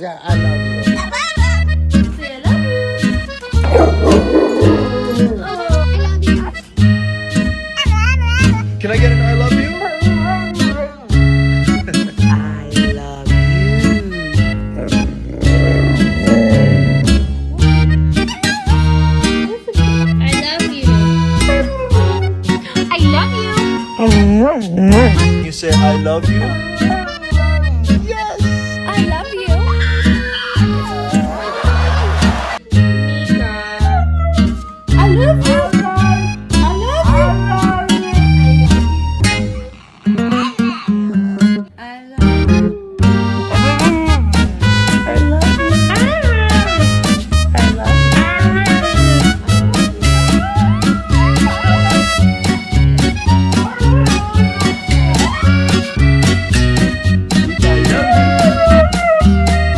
Say I love you. Say I love you. Oh, I love you. Can I get an I love you? I love you. I love you. I love you. You say I love you?